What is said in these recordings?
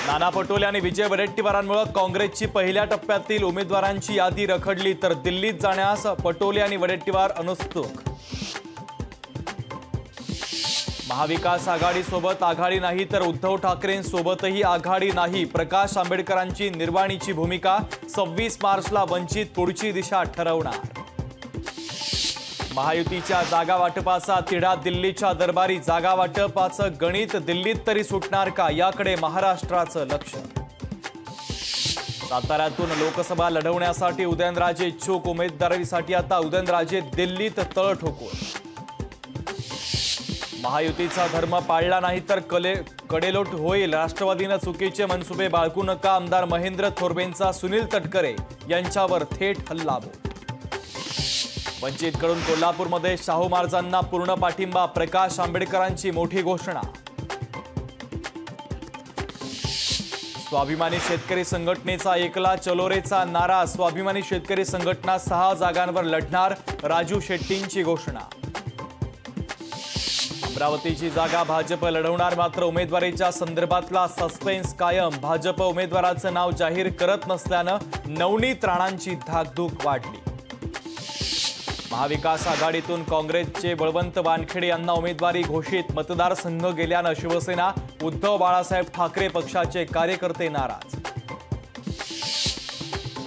नाना पटोले आणि विजय वडेट्टीवारांमुळे काँग्रेसची पहिल्या टप्प्यातील उमेदवारांची यादी रखडली तर दिल्लीत जाण्यास पटोले आणि वडेट्टीवार अनुत्सुक। महाविकास आघाडीसोबत आघाडी नाही तर उद्धव ठाकरेंसोबतही आघाडी नाही, प्रकाश आंबेडकरांची निर्वाणीची भूमिका। 26 मार्चला वंचित पुढची दिशा ठरवणार। महायुतीच्या जागा वाटपाचा तिढा दिल्लीच्या दरबारी, जागा वाटपाचं गणित दिल्लीत तरी सुटणार का, याकडे महाराष्ट्राचं लक्ष। साताऱ्यातून लोकसभा लढवण्यासाठी उदयनराजे इच्छुक, उमेदवारीसाठी आता उदयनराजे दिल्लीत तळ ठोकून। महायुतीचा धर्म पाळला नाही तर कडेलोट होईल, राष्ट्रवादीनं चुकीचे मनसुबे बाळगू नका, आमदार महेंद्र थोरवेंचा सुनील तटकरे यांच्यावर थेट हल्लाबोल। वंचितकडून कोल्हापूरमध्ये शाहू महाराजांना पूर्ण पाठिंबा, प्रकाश आंबेडकरांची मोठी घोषणा। स्वाभिमानी शेतकरी संघटनेचा एकला चलोरेचा नारा, स्वाभिमानी शेतकरी संघटना 6 जागांवर लढणार, राजू शेट्टींची घोषणा। अमरावतीची जागा भाजप लढवणार, मात्र उमेदवारीच्या संदर्भातला सस्पेन्स कायम, भाजप उमेदवाराचं नाव जाहीर करत नसल्यानं नवनीत राणांची धाकधूक वाढली। महाविकास आघाडीतून काँग्रेसचे बळवंत वानखेडे यांना उमेदवारी घोषित, मतदारसंघ गेल्यानं शिवसेना, उद्धव बाळासाहेब ठाकरे पक्षाचे कार्यकर्ते नाराज।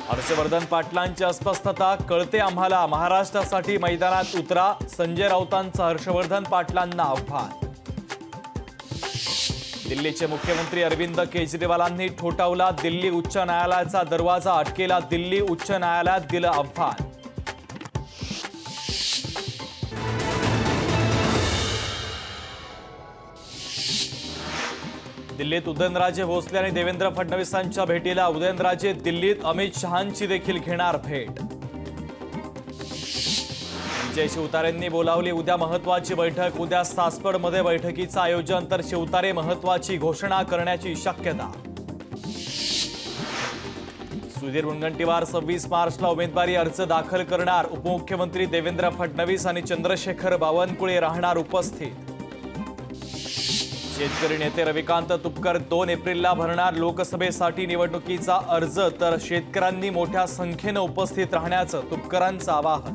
हर्षवर्धन पाटलांची अस्वस्थता, कळते आम्हाला, महाराष्ट्रासाठी मैदानात उतरा, संजय राऊतांचं हर्षवर्धन पाटलांना आव्हान। दिल्लीचे मुख्यमंत्री अरविंद केजरीवालांनी ठोठावला दिल्ली उच्च न्यायालयाचा दरवाजा, अटकेला दिल्ली उच्च न्यायालयात दिलं आव्हान। दिल्लीत उदयनराजे भोसले आणि देवेंद्र फडणवीसांच्या भेटीला, उदयनराजे दिल्लीत अमित शहांची देखील घेणार भेट। विजय शिवतारेंनी बोलावली उद्या महत्त्वाची बैठक, उद्या सासवडमध्ये बैठकीचं आयोजन, तर शिवतारे महत्त्वाची घोषणा करण्याची शक्यता। सुधीर मुनगंटीवार 26 मार्चला उमेदवारी अर्ज दाखल करणार, उपमुख्यमंत्री देवेंद्र फडणवीस आणि चंद्रशेखर बावनकुळे राहणार उपस्थित। शेतकरी नेते रविकांत तुपकर 2 एप्रिलला भरणार लोकसभेसाठी निवडणुकीचा अर्ज, तर शेतकऱ्यांनी मोठ्या संख्येनं उपस्थित राहण्याचं तुपकरांचं आवाहन।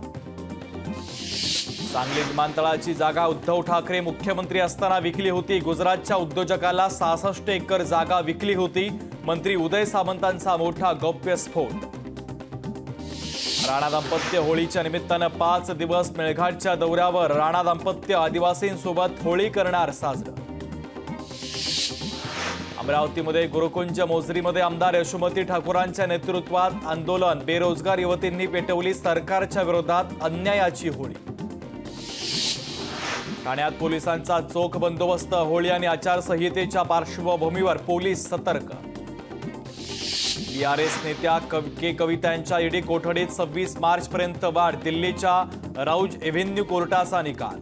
सांगली विमानतळाची जागा उद्धव ठाकरे मुख्यमंत्री असताना विकली होती, गुजरातच्या उद्योजकाला 66 एकर जागा विकली होती, मंत्री उदय सामंतांचा मोठा गौप्यस्फोट। राणा दाम्पत्य होळीच्या निमित्तानं 5 दिवस मेळघाटच्या दौऱ्यावर, राणा दाम्पत्य आदिवासींसोबत होळी करणार साजरं। अमरावतीमध्ये गुरुकुंज मोझरीमध्ये आमदार यशोमती ठाकूरांच्या नेतृत्वात आंदोलन, बेरोजगार युवतींनी पेटवली सरकारच्या विरोधात अन्यायाची होळी। ठाण्यात पोलिसांचा चोख बंदोबस्त, होळी आणि आचारसंहितेच्या पार्श्वभूमीवर पोलीस सतर्क। बीआरएस नेत्या के कविता यांच्या ईडी कोठडीत 26 मार्चपर्यंत वाढ, दिल्लीच्या राऊज एव्हेन्यू कोर्टाचा निकाल।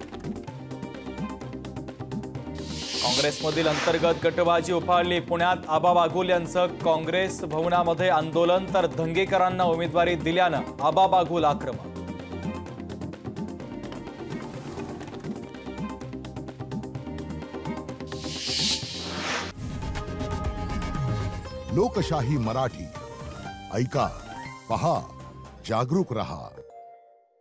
काँग्रेसमधील अंतर्गत गटबाजी उफाळली, पुण्यात आबा बागुल यांचं काँग्रेस भवनामध्ये आंदोलन, तर धंगेकरांना उमेदवारी दिल्यानं आबा बागुल आक्रमक। लोकशाही मराठी ऐका, पहा, जागरूक रहा।